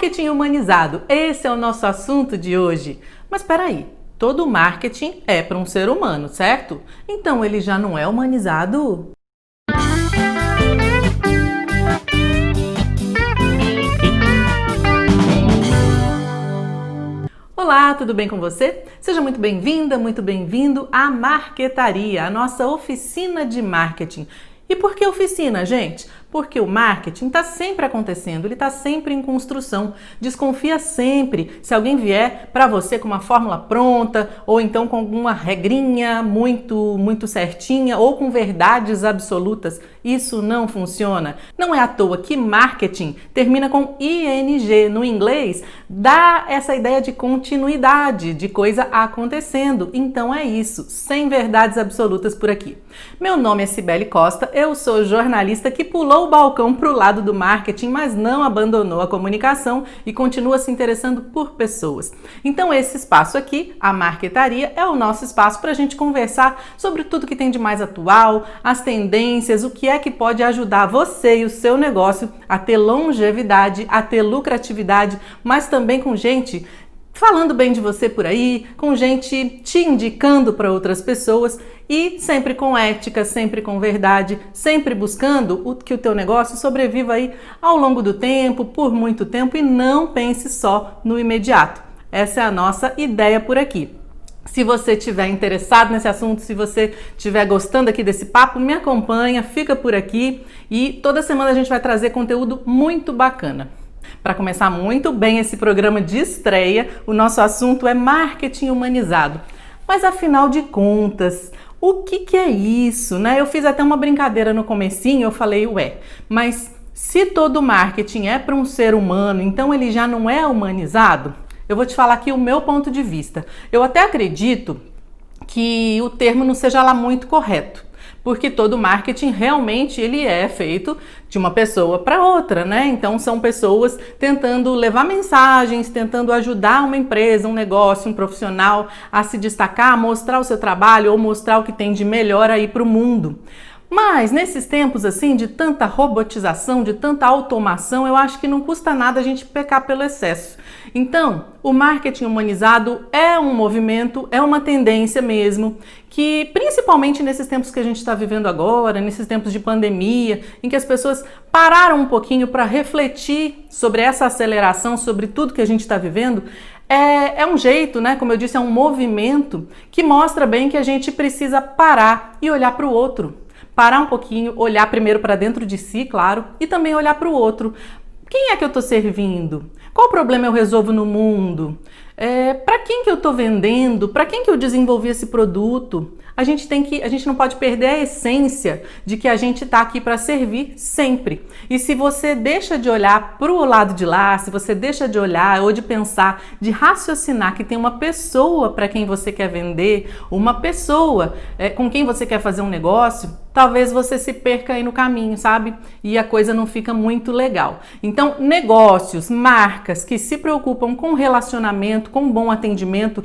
Marketing humanizado, esse é o nosso assunto de hoje. Mas espera aí, todo marketing é para um ser humano, certo? Então ele já não é humanizado? Olá, tudo bem com você? Seja muito bem-vinda, muito bem-vindo à Marquetaria, a nossa oficina de marketing. E por que oficina, gente? Porque o marketing está sempre acontecendo, ele está sempre em construção. Desconfia sempre se alguém vier para você com uma fórmula pronta, ou então com alguma regrinha muito certinha, ou com verdades absolutas. Isso não funciona. Não é à toa que marketing termina com ING no inglês, dá essa ideia de continuidade, de coisa acontecendo. Então é isso, sem verdades absolutas por aqui. Meu nome é Cibele Costa, eu sou jornalista que pulou o balcão para o lado do marketing, mas não abandonou a comunicação e continua se interessando por pessoas. Então esse espaço aqui, a Marquetaria, é o nosso espaço para a gente conversar sobre tudo que tem de mais atual, as tendências, o que é que pode ajudar você e o seu negócio a ter longevidade, a ter lucratividade, mas também com gente falando bem de você por aí, com gente te indicando para outras pessoas e sempre com ética, sempre com verdade, sempre buscando que o teu negócio sobreviva aí ao longo do tempo, por muito tempo, e não pense só no imediato. Essa é a nossa ideia por aqui. Se você estiver interessado nesse assunto, se você estiver gostando aqui desse papo, me acompanha, fica por aqui e toda semana a gente vai trazer conteúdo muito bacana. Para começar muito bem esse programa de estreia, o nosso assunto é marketing humanizado. Mas afinal de contas, o que é isso, né? Eu fiz até uma brincadeira no comecinho, eu falei, mas se todo marketing é para um ser humano, então ele já não é humanizado? Eu vou te falar aqui o meu ponto de vista. Eu até acredito que o termo não seja lá muito correto, porque todo marketing realmente ele é feito de uma pessoa para outra, né? Então são pessoas tentando levar mensagens, tentando ajudar uma empresa, um negócio, um profissional a se destacar, a mostrar o seu trabalho ou mostrar o que tem de melhor aí para o mundo. Mas nesses tempos assim de tanta robotização, de tanta automação, eu acho que não custa nada a gente pecar pelo excesso. Então, o marketing humanizado é um movimento, é uma tendência mesmo, que principalmente nesses tempos que a gente está vivendo agora, nesses tempos de pandemia, em que as pessoas pararam um pouquinho para refletir sobre essa aceleração, sobre tudo que a gente está vivendo, é um jeito, né? Como eu disse, é um movimento que mostra bem que a gente precisa parar e olhar para o outro. Parar um pouquinho, olhar primeiro para dentro de si, claro, e também olhar para o outro. Quem é que eu estou servindo? Qual problema eu resolvo no mundo? Para quem que eu estou vendendo? Para quem que eu desenvolvi esse produto? A gente não pode perder a essência de que a gente está aqui para servir sempre. E se você deixa de olhar para o lado de lá, se você deixa de olhar ou de pensar, de raciocinar que tem uma pessoa para quem você quer vender, uma pessoa com quem você quer fazer um negócio, talvez você se perca aí no caminho, sabe? E a coisa não fica muito legal. Então, negócios, marcas que se preocupam com relacionamento, com bom atendimento,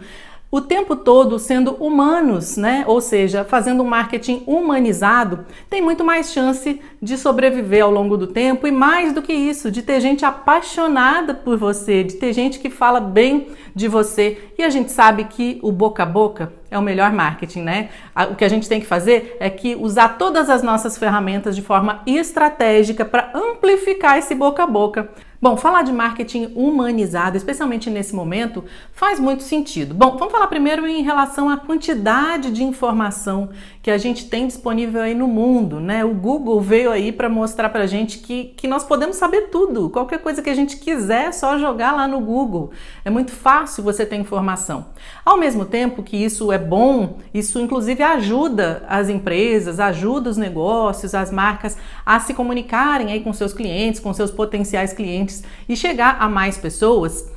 o tempo todo sendo humanos, né? Ou seja, fazendo um marketing humanizado, tem muito mais chance de sobreviver ao longo do tempo e mais do que isso, de ter gente apaixonada por você, de ter gente que fala bem de você. E a gente sabe que o boca a boca é o melhor marketing, né? O que a gente tem que fazer é que usar todas as nossas ferramentas de forma estratégica para amplificar esse boca a boca. Bom, falar de marketing humanizado, especialmente nesse momento, faz muito sentido. Bom, vamos falar primeiro em relação à quantidade de informação que a gente tem disponível aí no mundo, né? O Google veio aí para mostrar pra gente que nós podemos saber tudo. Qualquer coisa que a gente quiser, é só jogar lá no Google. É muito fácil você ter informação. Ao mesmo tempo que isso é bom, isso inclusive ajuda as empresas, ajuda os negócios, as marcas a se comunicarem aí com seus clientes, com seus potenciais clientes e chegar a mais pessoas.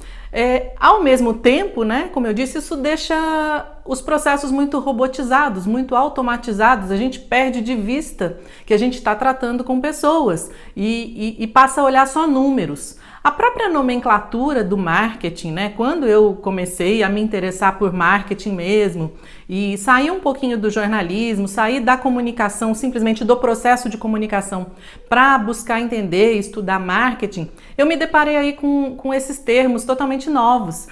Ao mesmo tempo, né, como eu disse, isso deixa os processos muito robotizados, muito automatizados. A gente perde de vista que a gente está tratando com pessoas e passa a olhar só números. A própria nomenclatura do marketing, né? Quando eu comecei a me interessar por marketing mesmo e sair um pouquinho do jornalismo, sair da comunicação, simplesmente do processo de comunicação, para buscar entender e estudar marketing, eu me deparei aí com esses termos totalmente novos.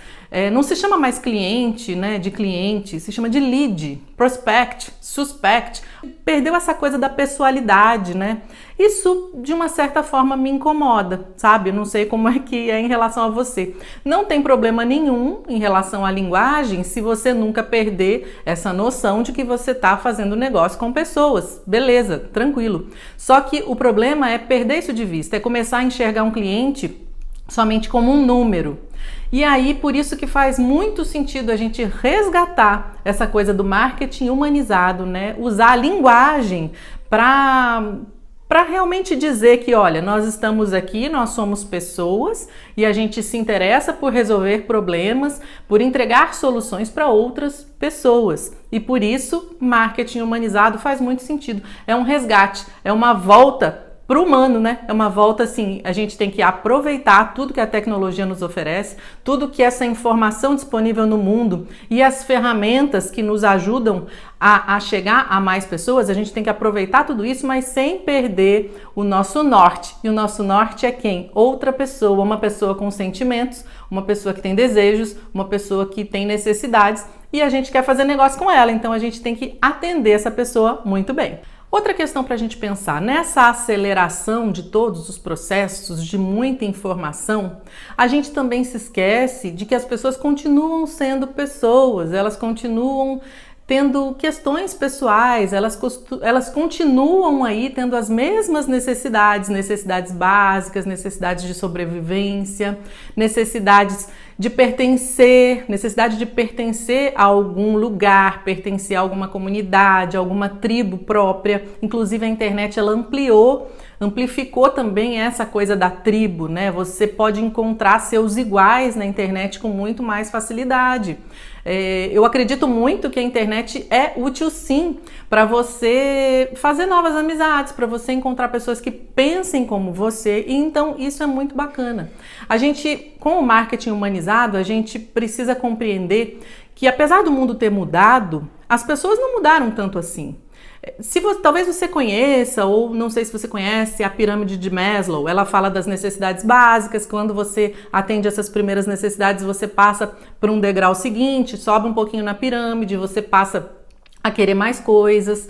Não se chama mais cliente, né, de cliente, se chama de lead, prospect, suspect. Perdeu essa coisa da pessoalidade, né? Isso, de uma certa forma, me incomoda, sabe? Eu não sei como é que é em relação a você. Não tem problema nenhum em relação à linguagem se você nunca perder essa noção de que você está fazendo negócio com pessoas. Beleza, tranquilo. Só que o problema é perder isso de vista, é começar a enxergar um cliente somente como um número. E aí, por isso que faz muito sentido a gente resgatar essa coisa do marketing humanizado, né? Usar a linguagem para realmente dizer que, olha, nós estamos aqui, nós somos pessoas e a gente se interessa por resolver problemas, por entregar soluções para outras pessoas. E por isso, marketing humanizado faz muito sentido. É um resgate, é uma volta para o humano, né? É uma volta assim, a gente tem que aproveitar tudo que a tecnologia nos oferece, tudo que essa informação disponível no mundo e as ferramentas que nos ajudam a chegar a mais pessoas, a gente tem que aproveitar tudo isso, mas sem perder o nosso norte. E o nosso norte é quem? Outra pessoa, uma pessoa com sentimentos, uma pessoa que tem desejos, uma pessoa que tem necessidades e a gente quer fazer negócio com ela, então a gente tem que atender essa pessoa muito bem. Outra questão para a gente pensar, nessa aceleração de todos os processos, de muita informação, a gente também se esquece de que as pessoas continuam sendo pessoas, elas continuam tendo questões pessoais, elas continuam aí tendo as mesmas necessidades básicas, necessidades de sobrevivência, necessidade de pertencer a algum lugar, pertencer a alguma comunidade, a alguma tribo própria. Inclusive a internet ela amplificou também essa coisa da tribo, né? Você pode encontrar seus iguais na internet com muito mais facilidade. Eu acredito muito que a internet é útil sim para você fazer novas amizades, para você encontrar pessoas que pensem como você, e então isso é muito bacana. A gente, com o marketing humanizado, a gente precisa compreender que apesar do mundo ter mudado, as pessoas não mudaram tanto assim. Talvez você conheça, ou não sei se você conhece, a pirâmide de Maslow. Ela fala das necessidades básicas. Quando você atende essas primeiras necessidades, você passa por um degrau seguinte, sobe um pouquinho na pirâmide, você passa a querer mais coisas.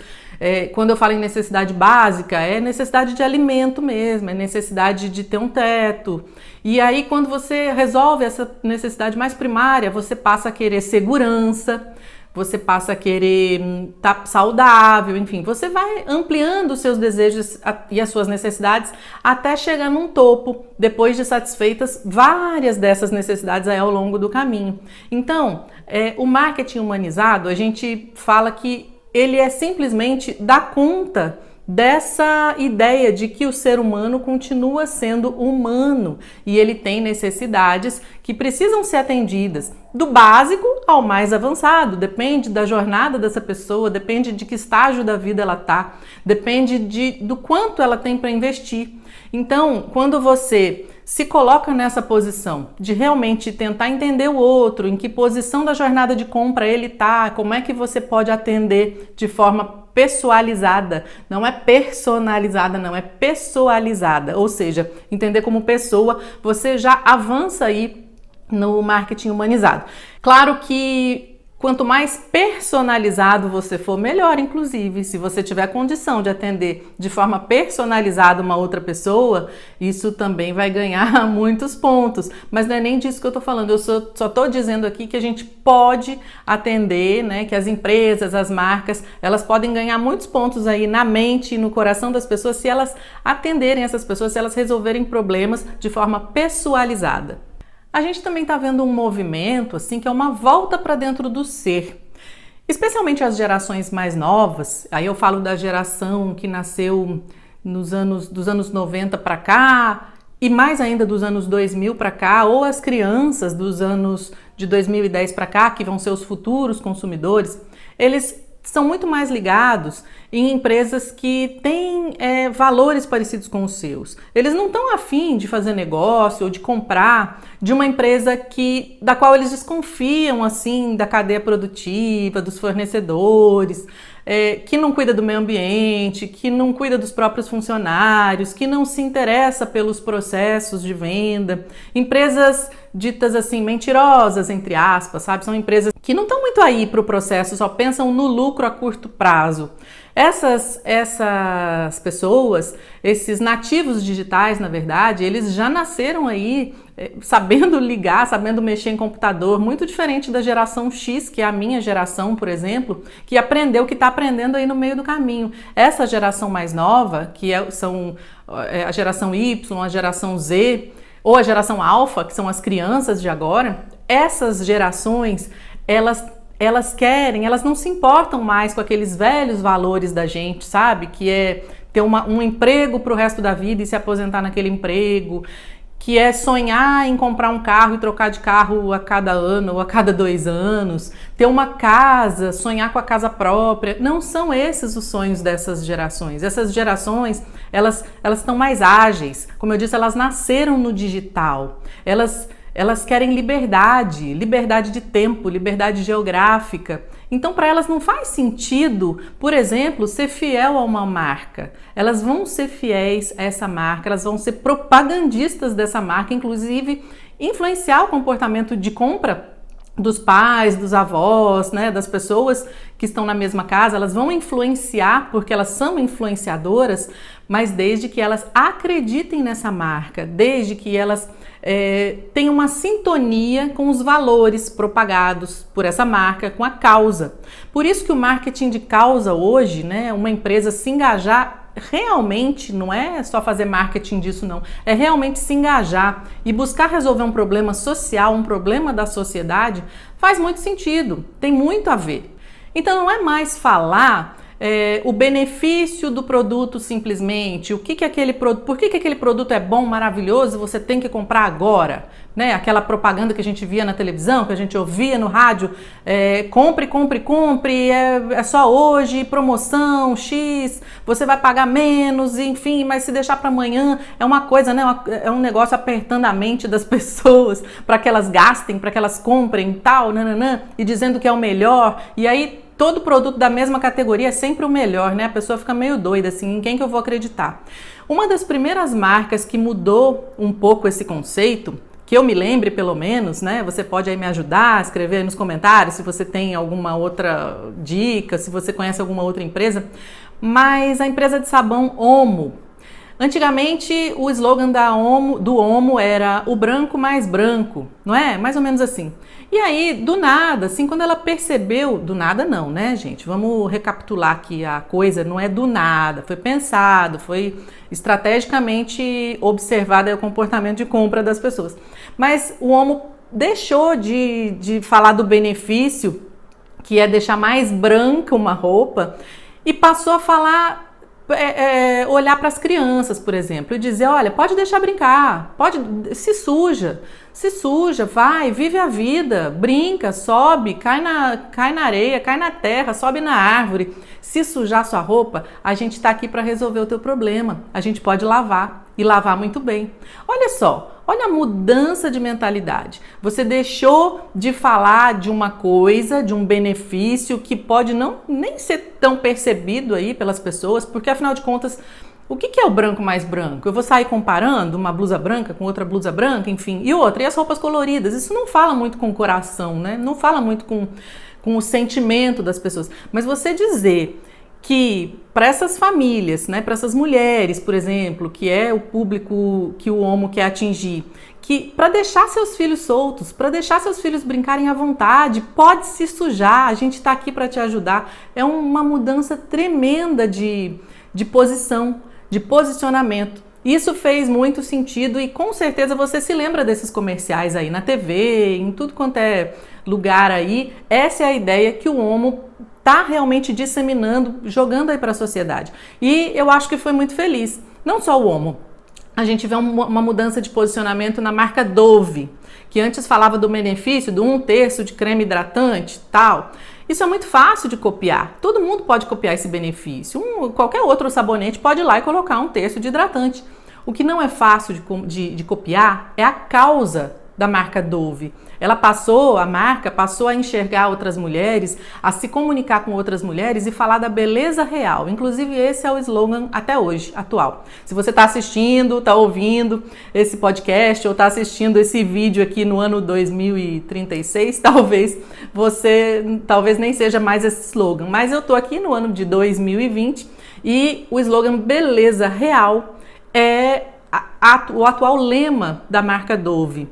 Quando eu falo em necessidade básica, é necessidade de alimento mesmo, é necessidade de ter um teto. E aí, quando você resolve essa necessidade mais primária, você passa a querer segurança, você passa a querer estar saudável, enfim, você vai ampliando os seus desejos e as suas necessidades até chegar num topo, depois de satisfeitas várias dessas necessidades aí ao longo do caminho. Então, o marketing humanizado, a gente fala que ele é simplesmente dar conta dessa ideia de que o ser humano continua sendo humano e ele tem necessidades que precisam ser atendidas, do básico ao mais avançado, depende da jornada dessa pessoa, depende de que estágio da vida ela está, depende do quanto ela tem para investir. Então, quando você se coloca nessa posição de realmente tentar entender o outro, em que posição da jornada de compra ele está, como é que você pode atender de forma pessoalizada, não é personalizada, não é pessoalizada, ou seja, entender como pessoa, você já avança aí no marketing humanizado. Claro que quanto mais personalizado você for, melhor, inclusive. Se você tiver condição de atender de forma personalizada uma outra pessoa, isso também vai ganhar muitos pontos. Mas não é nem disso que eu estou falando, eu só estou dizendo aqui que a gente pode atender, né, que as empresas, as marcas, elas podem ganhar muitos pontos aí na mente e no coração das pessoas se elas atenderem essas pessoas, se elas resolverem problemas de forma pessoalizada. A gente também está vendo um movimento assim que é uma volta para dentro do ser, especialmente as gerações mais novas. Aí eu falo da geração que nasceu dos anos 90 para cá e mais ainda dos anos 2000 para cá, ou as crianças dos anos de 2010 para cá, que vão ser os futuros consumidores. Eles são muito mais ligados em empresas que têm valores parecidos com os seus. Eles não estão afim de fazer negócio ou de comprar de uma empresa da qual eles desconfiam assim da cadeia produtiva, dos fornecedores, que não cuida do meio ambiente, que não cuida dos próprios funcionários, que não se interessa pelos processos de venda. Empresas ditas assim mentirosas, entre aspas, sabe? São empresas que não estão muito aí para o processo, só pensam no lucro a curto prazo. Essas pessoas, esses nativos digitais, na verdade, eles já nasceram aí sabendo ligar, sabendo mexer em computador, muito diferente da geração X, que é a minha geração, por exemplo, que aprendeu, que está aprendendo aí no meio do caminho. Essa geração mais nova, que são a geração Y, a geração Z, ou a geração Alpha, que são as crianças de agora, essas gerações, elas querem, elas não se importam mais com aqueles velhos valores da gente, sabe? Que é ter um emprego para o resto da vida e se aposentar naquele emprego, que é sonhar em comprar um carro e trocar de carro a cada ano ou a cada 2 anos, ter uma casa, sonhar com a casa própria. Não são esses os sonhos dessas gerações. Essas gerações, elas estão mais ágeis. Como eu disse, elas nasceram no digital. Elas querem liberdade de tempo, liberdade geográfica. Então, para elas não faz sentido, por exemplo, ser fiel a uma marca. Elas vão ser fiéis a essa marca, elas vão ser propagandistas dessa marca, inclusive influenciar o comportamento de compra dos pais, dos avós, né, das pessoas que estão na mesma casa. Elas vão influenciar porque elas são influenciadoras, mas desde que elas acreditem nessa marca, desde que elas tenham uma sintonia com os valores propagados por essa marca, com a causa. Por isso que o marketing de causa hoje, né, uma empresa se engajar realmente, não é só fazer marketing disso não, é realmente se engajar e buscar resolver um problema social, um problema da sociedade, faz muito sentido, tem muito a ver. Então não é mais falar o benefício do produto simplesmente, por que aquele produto é bom, maravilhoso, você tem que comprar agora, né? Aquela propaganda que a gente via na televisão, que a gente ouvia no rádio, compre, compre, compre, é só hoje, promoção, X, você vai pagar menos, enfim, mas se deixar para amanhã é uma coisa, né? É um negócio apertando a mente das pessoas para que elas gastem, para que elas comprem tal, nananã, e dizendo que é o melhor, e aí todo produto da mesma categoria é sempre o melhor, né? A pessoa fica meio doida, assim, em quem que eu vou acreditar? Uma das primeiras marcas que mudou um pouco esse conceito, que eu me lembre pelo menos, né? Você pode aí me ajudar, escrever aí nos comentários se você tem alguma outra dica, se você conhece alguma outra empresa, mas a empresa de sabão Omo. Antigamente o slogan do Omo era o branco mais branco, não é? Mais ou menos assim. E aí, do nada, assim, quando ela percebeu, do nada não, né, gente? Vamos recapitular aqui, a coisa não é do nada, foi pensado, foi estrategicamente observado o comportamento de compra das pessoas. Mas o Omo deixou de falar do benefício, que é deixar mais branca uma roupa, e passou a falar... olhar para as crianças, por exemplo, e dizer, olha, pode deixar brincar, se suja, vai, vive a vida, brinca, sobe, cai na areia, cai na terra, sobe na árvore. Se sujar sua roupa, a gente está aqui para resolver o teu problema, a gente pode lavar, e lavar muito bem. Olha só, olha a mudança de mentalidade. Você deixou de falar de uma coisa, de um benefício que pode nem ser tão percebido aí pelas pessoas, porque afinal de contas, o que é o branco mais branco? Eu vou sair comparando uma blusa branca com outra blusa branca, enfim, e outra, e as roupas coloridas? Isso não fala muito com o coração, né? Não fala muito com o sentimento das pessoas. Mas você dizer que para essas famílias, né, para essas mulheres, por exemplo, que é o público que o Omo quer atingir, que para deixar seus filhos soltos, para deixar seus filhos brincarem à vontade, pode se sujar, a gente está aqui para te ajudar. É uma mudança tremenda de posição, de posicionamento. Isso fez muito sentido e com certeza você se lembra desses comerciais aí na TV, em tudo quanto é lugar aí. Essa é a ideia que o Omo está realmente disseminando, jogando aí para a sociedade. E eu acho que foi muito feliz. Não só o Omo. A gente vê uma mudança de posicionamento na marca Dove, que antes falava do benefício do 1/3 de creme hidratante e tal. Isso é muito fácil de copiar. Todo mundo pode copiar esse benefício. Qualquer outro sabonete pode ir lá e colocar um terço de hidratante. O que não é fácil de copiar é a causa da marca Dove. A marca passou a enxergar outras mulheres, a se comunicar com outras mulheres e falar da beleza real. Inclusive, esse é o slogan até hoje, atual. Se você está assistindo, está ouvindo esse podcast ou está assistindo esse vídeo aqui no ano 2036, talvez nem seja mais esse slogan. Mas eu estou aqui no ano de 2020 e o slogan beleza real é o atual lema da marca Dove.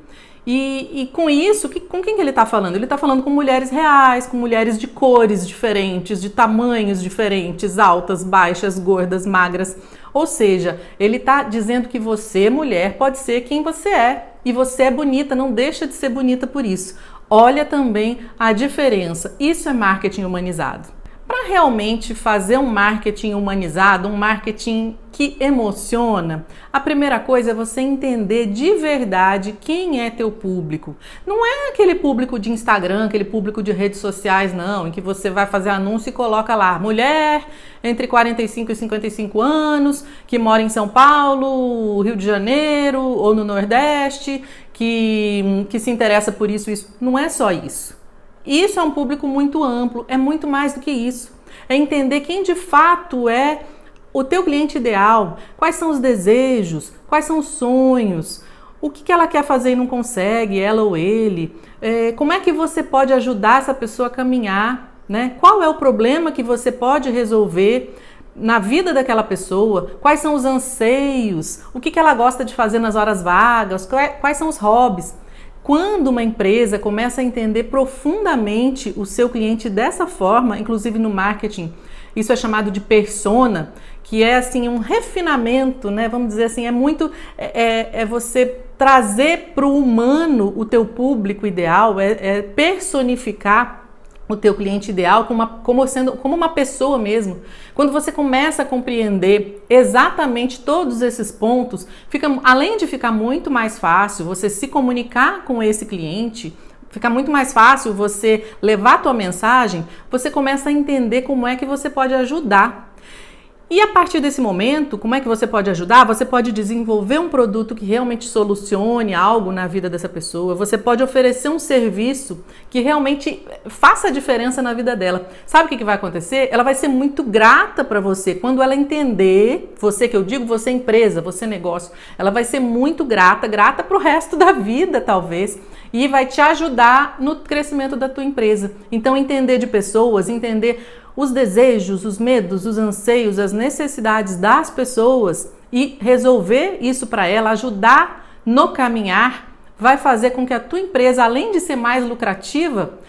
E com isso, com quem que ele está falando? Ele está falando com mulheres reais, com mulheres de cores diferentes, de tamanhos diferentes, altas, baixas, gordas, magras. Ou seja, ele está dizendo que você, mulher, pode ser quem você é. E você é bonita, não deixa de ser bonita por isso. Olha também a diferença. Isso é marketing humanizado. Para realmente fazer um marketing humanizado, um marketing que emociona, a primeira coisa é você entender de verdade quem é teu público. Não é aquele público de Instagram, aquele público de redes sociais, não, em que você vai fazer anúncio e coloca lá, mulher entre 45 e 55 anos, que mora em São Paulo, Rio de Janeiro ou no Nordeste, que se interessa por isso. Não é só isso. Isso é um público muito amplo, é muito mais do que isso. É entender quem de fato é o teu cliente ideal, quais são os desejos, quais são os sonhos, o que ela quer fazer e não consegue, ela ou ele, como é que você pode ajudar essa pessoa a caminhar, né? Qual é o problema que você pode resolver na vida daquela pessoa, quais são os anseios, o que ela gosta de fazer nas horas vagas, quais são os hobbies. Quando uma empresa começa a entender profundamente o seu cliente dessa forma, inclusive no marketing, isso é chamado de persona, que é assim um refinamento, né? Vamos dizer assim, é você trazer para o humano o teu público ideal, é personificar o teu cliente ideal como uma pessoa mesmo. Quando você começa a compreender exatamente todos esses pontos, além de ficar muito mais fácil você se comunicar com esse cliente, fica muito mais fácil você levar a tua mensagem, você começa a entender como é que você pode ajudar. E a partir desse momento, como é que você pode ajudar? Você pode desenvolver um produto que realmente solucione algo na vida dessa pessoa. Você pode oferecer um serviço que realmente faça a diferença na vida dela. Sabe o que vai acontecer? Ela vai ser muito grata para você. Quando ela entender, você que eu digo, você empresa, você negócio, ela vai ser muito grata para o resto da vida, talvez, e vai te ajudar no crescimento da tua empresa. Então, entender de pessoas, entender os desejos, os medos, os anseios, as necessidades das pessoas e resolver isso para ela, ajudar no caminhar, vai fazer com que a tua empresa, além de ser mais lucrativa,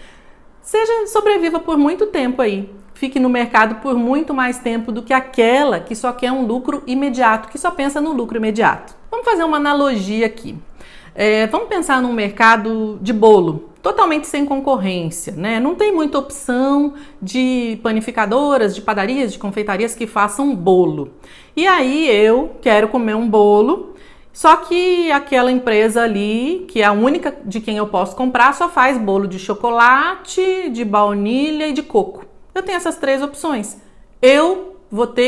sobreviva por muito tempo aí. Fique no mercado por muito mais tempo do que aquela que só quer um lucro imediato, que só pensa no lucro imediato. Vamos fazer uma analogia aqui. Vamos pensar num mercado de bolo, totalmente sem concorrência, né? Não tem muita opção de panificadoras, de padarias, de confeitarias que façam bolo. E aí eu quero comer um bolo, só que aquela empresa ali, que é a única de quem eu posso comprar, só faz bolo de chocolate, de baunilha e de coco. Eu tenho essas três opções.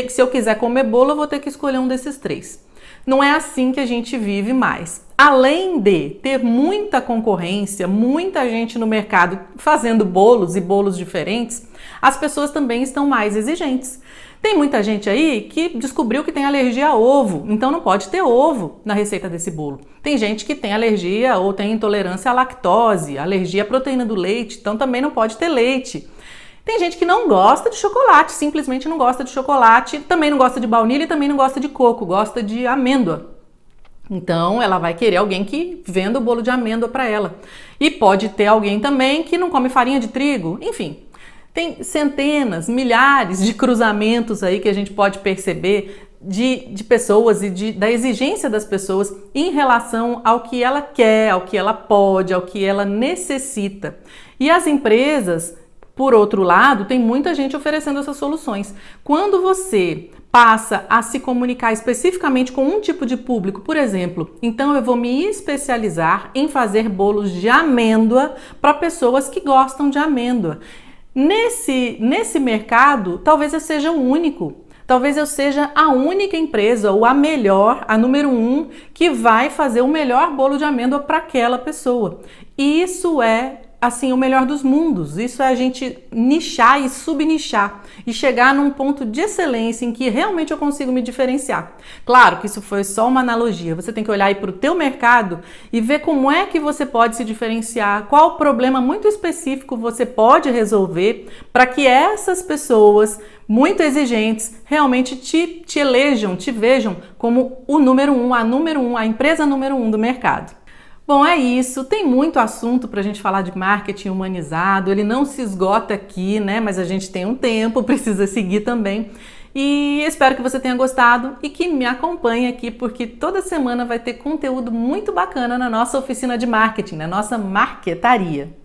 Se eu quiser comer bolo, eu vou ter que escolher um desses três. Não é assim que a gente vive mais. Além de ter muita concorrência, muita gente no mercado fazendo bolos e bolos diferentes, as pessoas também estão mais exigentes. Tem muita gente aí que descobriu que tem alergia a ovo, então não pode ter ovo na receita desse bolo. Tem gente que tem alergia ou tem intolerância à lactose, alergia à proteína do leite, então também não pode ter leite. Tem gente que não gosta de chocolate, simplesmente não gosta de chocolate, também não gosta de baunilha e também não gosta de coco, gosta de amêndoa. Então, ela vai querer alguém que venda o bolo de amêndoa para ela. E pode ter alguém também que não come farinha de trigo. Enfim, tem centenas, milhares de cruzamentos aí que a gente pode perceber de pessoas e da exigência das pessoas em relação ao que ela quer, ao que ela pode, ao que ela necessita. E as empresas, por outro lado, tem muita gente oferecendo essas soluções. Quando você passa a se comunicar especificamente com um tipo de público, por exemplo, então eu vou me especializar em fazer bolos de amêndoa para pessoas que gostam de amêndoa. Nesse mercado, talvez eu seja o único. Talvez eu seja a única empresa ou a melhor, a número 1, que vai fazer o melhor bolo de amêndoa para aquela pessoa. E isso é, assim, o melhor dos mundos. Isso é a gente nichar e subnichar e chegar num ponto de excelência em que realmente eu consigo me diferenciar. Claro que isso foi só uma analogia. Você tem que olhar aí para o teu mercado e ver como é que você pode se diferenciar, qual problema muito específico você pode resolver para que essas pessoas muito exigentes realmente te elejam, te vejam como o número 1, a empresa número 1 do mercado. Bom, é isso. Tem muito assunto para a gente falar de marketing humanizado. Ele não se esgota aqui, né? Mas a gente tem um tempo, precisa seguir também. E espero que você tenha gostado e que me acompanhe aqui, porque toda semana vai ter conteúdo muito bacana na nossa oficina de marketing, na nossa marquetaria.